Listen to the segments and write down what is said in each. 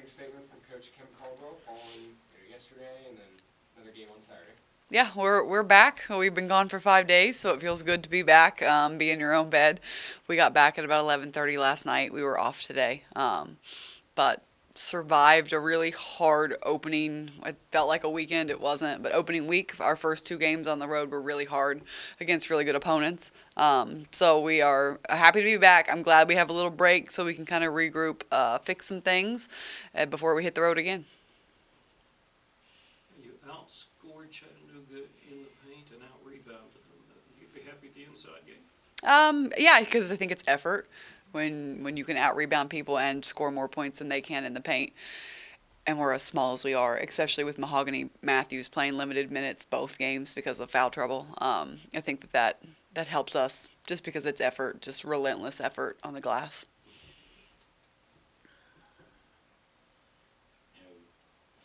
a statement from Coach Kim Caldwell following yesterday and then another game on Saturday? Yeah, we're back. We've been gone for 5 days, so it feels good to be back. Be in your own bed. We got back at about 11:30 last night. We were off today, but survived a really hard opening. It felt like a weekend. It wasn't, but opening week, our first 2 games on the road were really hard against really good opponents. So we are happy to be back. I'm glad we have a little break so we can kind of regroup, fix some things before we hit the road again. You outscored Chattanooga in the paint and out-rebounded them. You'd be happy with the inside game? Yeah, because I think it's effort when you can out rebound people and score more points than they can in the paint. And we're as small as we are, especially with Mahogany Matthews playing limited minutes both games because of foul trouble. I think that helps us just because it's effort, just relentless effort on the glass.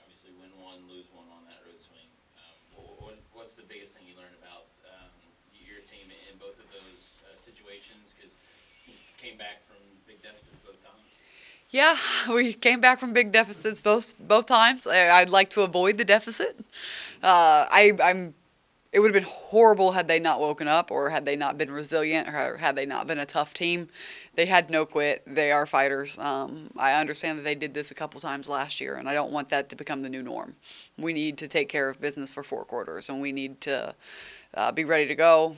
Obviously win one, lose one on that road swing. What's the biggest thing you learned about your team in both of those situations? Because you came back from big deficits both times. Yeah, we came back from big deficits both times. I'd like to avoid the deficit. I'm. It would have been horrible had they not woken up, or had they not been resilient, or had they not been a tough team. They had no quit. They are fighters. I understand that they did this a couple times last year, and I don't want that to become the new norm. We need to take care of business for 4 quarters, and we need to be ready to go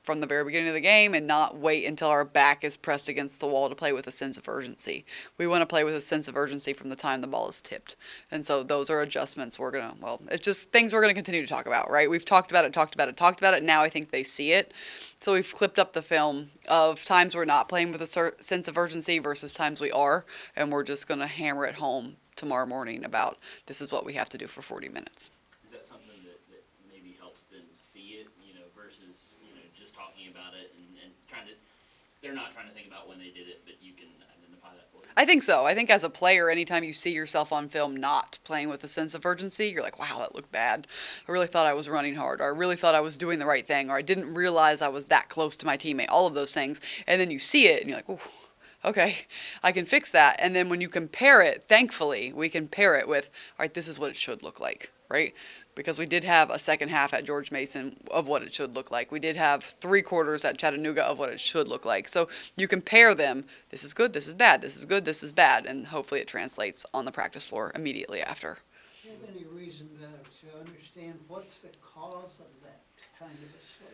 from the very beginning of the game and not wait until our back is pressed against the wall to play with a sense of urgency. We want to play with a sense of urgency from the time the ball is tipped. And so those are adjustments it's just things we're going to continue to talk about, right? We've talked about it. Now I think they see it. So we've clipped up the film of times we're not playing with a sense of urgency versus times we are, and we're just going to hammer it home tomorrow morning about this is what we have to do for 40 minutes. Is that something that maybe helps them see it, versus, just talking about it and trying to, they're not trying to think about when they did it, but you can identify that for them? I think so. I think as a player, anytime you see yourself on film not playing with a sense of urgency, you're like, wow, that looked bad. I really thought I was running hard, or I really thought I was doing the right thing, or I didn't realize I was that close to my teammate, all of those things. And then you see it and you're like, ooh, okay, I can fix that. And then when you compare it, thankfully, we compare it with, all right, this is what it should look like, right? Because we did have a second half at George Mason of what it should look like. We did have 3 quarters at Chattanooga of what it should look like. So you compare them, this is good, this is bad, this is good, this is bad, and hopefully it translates on the practice floor immediately after. Do you have any reason to understand what's the cause of that kind of a slow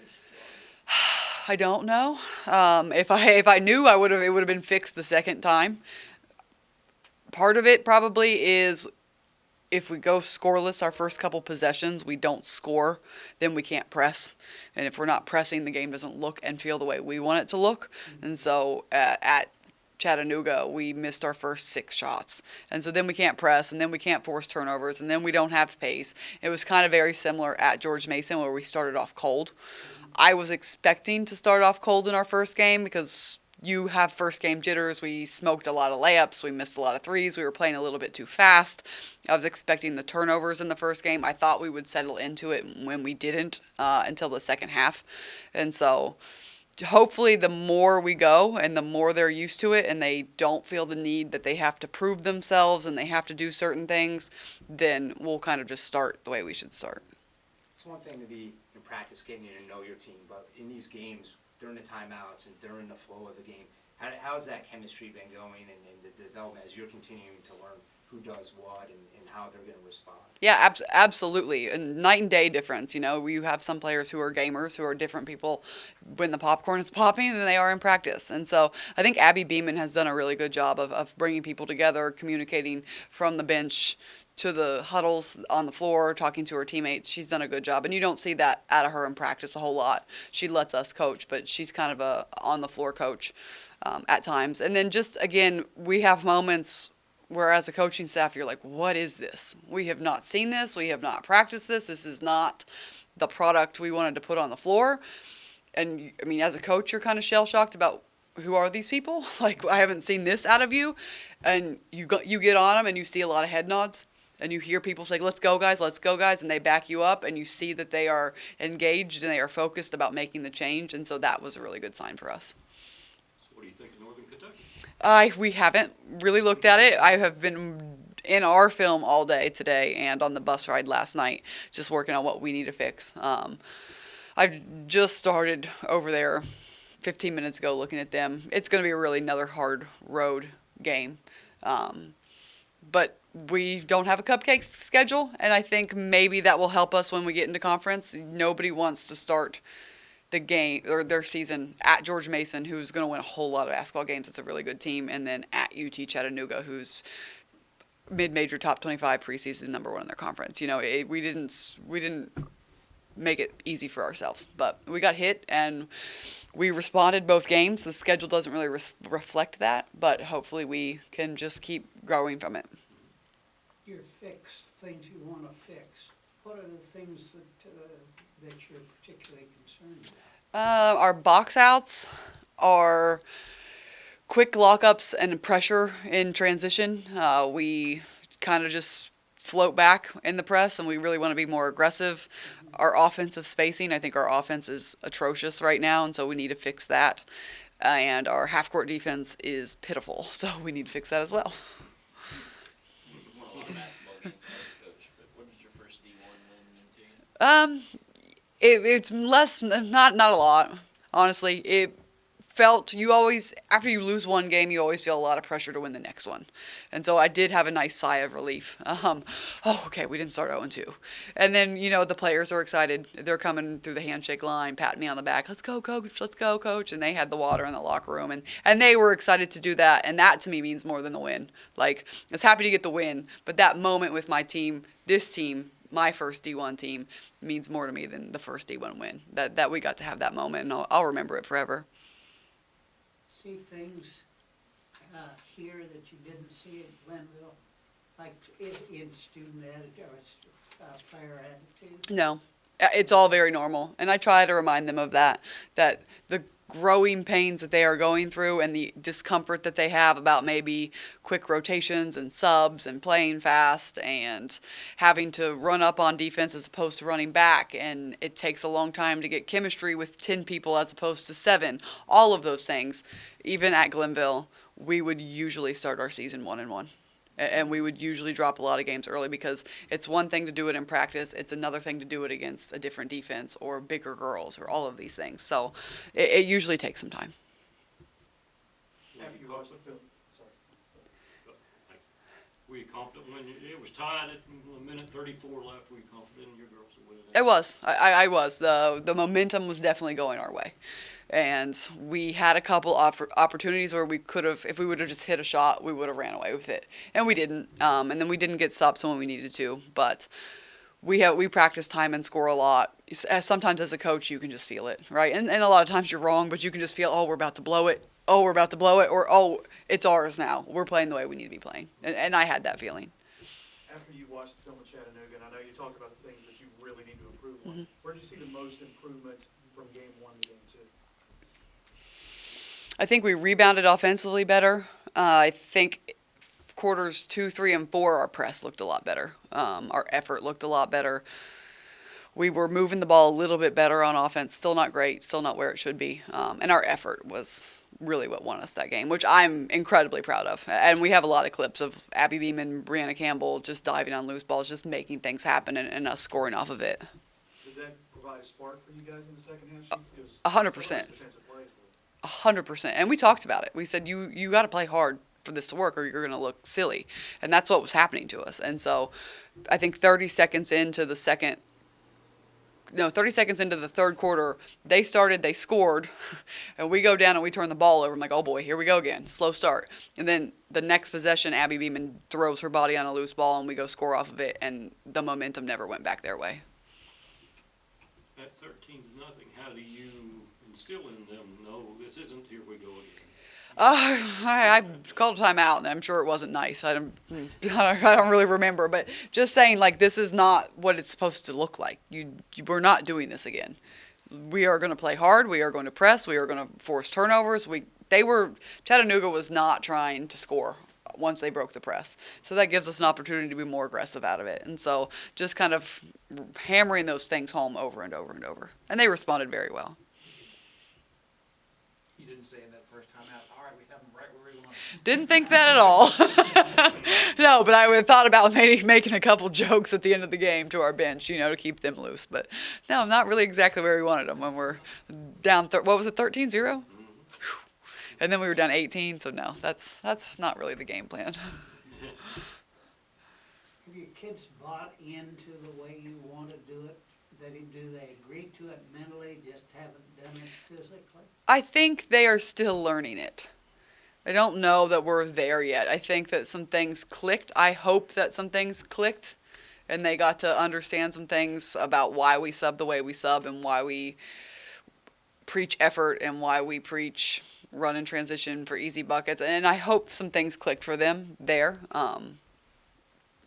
start? I don't know. If I knew, it would have been fixed the second time. Part of it probably is if we go scoreless our first couple possessions, we don't score, then we can't press. And if we're not pressing, the game doesn't look and feel the way we want it to look. And so at Chattanooga, we missed our first 6 shots. And so then we can't press, and then we can't force turnovers, and then we don't have pace. It was kind of very similar at George Mason where we started off cold. I was expecting to start off cold in our first game because you have first game jitters. We smoked a lot of layups. We missed a lot of threes. We were playing a little bit too fast. I was expecting the turnovers in the first game. I thought we would settle into it when we didn't until the second half. And so hopefully the more we go and the more they're used to it and they don't feel the need that they have to prove themselves and they have to do certain things, then we'll kind of just start the way we should start. It's one thing to be in practice getting you to know your team, but in these games, during the timeouts and during the flow of the game, how has that chemistry been going and the development as you're continuing to learn who does what and how they're going to respond? Yeah, absolutely. A night and day difference. You have some players who are gamers, who are different people when the popcorn is popping than they are in practice. And so I think Abby Beeman has done a really good job of bringing people together, communicating from the bench to the huddles on the floor, talking to her teammates. She's done a good job. And you don't see that out of her in practice a whole lot. She lets us coach, but she's kind of a on-the-floor coach at times. And then just, again, we have moments where as a coaching staff, you're like, what is this? We have not seen this. We have not practiced this. This is not the product we wanted to put on the floor. And, I mean, as a coach, you're kind of shell-shocked about who are these people? Like, I haven't seen this out of you. And you get on them and you see a lot of head nods. And you hear people say, let's go, guys, and they back you up, and you see that they are engaged and they are focused about making the change, and so that was a really good sign for us. So what do you think of Northern Kentucky? We haven't really looked at it. I have been in our film all day today and on the bus ride last night, just working on what we need to fix. I've just started over there 15 minutes ago looking at them. It's going to be really another hard road game. But we don't have a cupcake schedule, and I think maybe that will help us when we get into conference. Nobody wants to start the game or their season at George Mason, who's going to win a whole lot of basketball games. It's a really good team, and then at UT Chattanooga, who's mid-major top 25 preseason number 1 in their conference. We didn't make it easy for ourselves, but we got hit and we responded both games. The schedule doesn't really reflect that, but hopefully we can just keep growing from it. Your fix, things you want to fix, what are the things that you're particularly concerned about? Our box outs are quick lockups and pressure in transition. We kind of just float back in the press, and we really want to be more aggressive. Our offensive spacing, I think our offense is atrocious right now, and so we need to fix that. And our half-court defense is pitiful, so we need to fix that as well. Won a lot of basketball games as a coach, but what is your first D1 win mean to you? It's less, not a lot, honestly. It felt, you always, after you lose one game, you always feel a lot of pressure to win the next one. And so I did have a nice sigh of relief. Okay, we didn't start 0-2. And then, the players are excited. They're coming through the handshake line, patting me on the back. Let's go, coach. Let's go, coach. And they had the water in the locker room. And they were excited to do that. And that, to me, means more than the win. Like, I was happy to get the win. But that moment with my team, this team, my first D1 team, means more to me than the first D1 win. That we got to have that moment, and I'll remember it forever. See things here that you didn't see at Glenville, like in student attitude or player attitude? No, it's all very normal, and I try to remind them of that the growing pains that they are going through and the discomfort that they have about maybe quick rotations and subs and playing fast and having to run up on defense as opposed to running back, and it takes a long time to get chemistry with 10 people as opposed to 7. All of those things, even at Glenville, we would usually start our season 1-1. And we would usually drop a lot of games early because it's one thing to do it in practice. It's another thing to do it against a different defense or bigger girls or all of these things. So it usually takes some time. After you watched the film, sorry. Were you confident when it was tied at a minute 34 left? Were you confident in your girls to win it? It was. I was. The momentum was definitely going our way. And we had a couple opportunities where we could have, if we would have just hit a shot, we would have ran away with it. And we didn't. And then we didn't get stops when we needed to. But we practice time and score a lot. Sometimes as a coach, you can just feel it, right? And a lot of times you're wrong, but you can just feel, oh, we're about to blow it. Oh, we're about to blow it. Or, oh, it's ours now. We're playing the way we need to be playing. And I had that feeling. After you watched the film with Chattanooga, and I know you talked about the things that you really need to improve on, where did you see the most improvement from game 1 to game 2? I think we rebounded offensively better. I think quarters 2, 3, and 4, our press looked a lot better. Our effort looked a lot better. We were moving the ball a little bit better on offense. Still not great, still not where it should be. And our effort was really what won us that game, which I'm incredibly proud of. And we have a lot of clips of Abby Beeman, Brianna Campbell just diving on loose balls, just making things happen and us scoring off of it. Did that provide a spark for you guys in the second half? 100%. 100%. And we talked about it. We said, you got to play hard for this to work or you're going to look silly. And that's what was happening to us. And so I think 30 seconds into the third quarter, they scored, and we go down and we turn the ball over. I'm like, oh boy, here we go again. Slow start. And then the next possession, Abby Beeman throws her body on a loose ball and we go score off of it, and the momentum never went back their way. At 13-0, how do you instill in them, no, this isn't, here we go again? I called a timeout, and I'm sure it wasn't nice. I don't really remember, but just saying, like, this is not what it's supposed to look like. We're not doing this again. We are going to play hard. We are going to press. We are going to force turnovers. Chattanooga was not trying to score once they broke the press. So that gives us an opportunity to be more aggressive out of it. And so just kind of hammering those things home over and over and over. And they responded very well. You didn't say in that first timeout, all right, we have them right where we want Didn't think that at all. No, but I would have thought about maybe making a couple jokes at the end of the game to our bench, to keep them loose. But no, not really exactly where we wanted them when we're down, what was it, 13-0? And then we were down 18, so no, that's not really the game plan. Have your kids bought into the way you want to do it? Do they agree to it mentally, just haven't done it physically? I think they are still learning it. I don't know that we're there yet. I think that some things clicked. I hope that some things clicked and they got to understand some things about why we sub the way we sub and why we preach effort and why we preach run and transition for easy buckets. And I hope some things clicked for them there.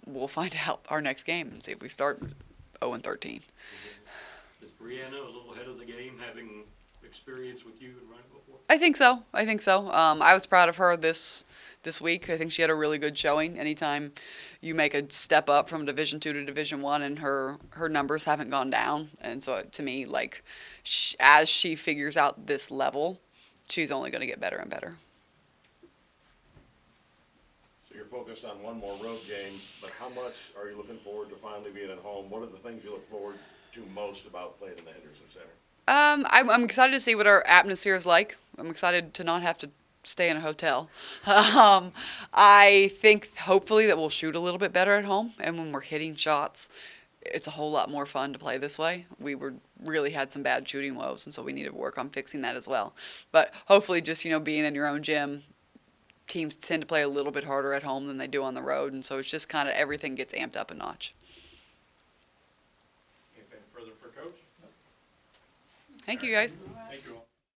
We'll find out our next game and see if we start 0-13. Is Brianna a little ahead of the game, having experience with you and running before? I think so. I was proud of her this week. I think she had a really good showing. Anytime you make a step up from Division II to Division I, and her numbers haven't gone down. And so to me, like, as she figures out this level, she's only going to get better and better. So you're focused on one more road game, but how much are you looking forward to finally being at home? What are the things you look forward to most about playing in the Henderson Center? I'm excited to see what our atmosphere is like. I'm excited to not have to stay in a hotel. I think hopefully that we'll shoot a little bit better at home, and when we're hitting shots, it's a whole lot more fun to play this way. We really had some bad shooting woes, and so we need to work on fixing that as well. But hopefully just, being in your own gym, teams tend to play a little bit harder at home than they do on the road, and so it's just kind of everything gets amped up a notch. Anything further for Coach? Thank you, guys. Thank you all.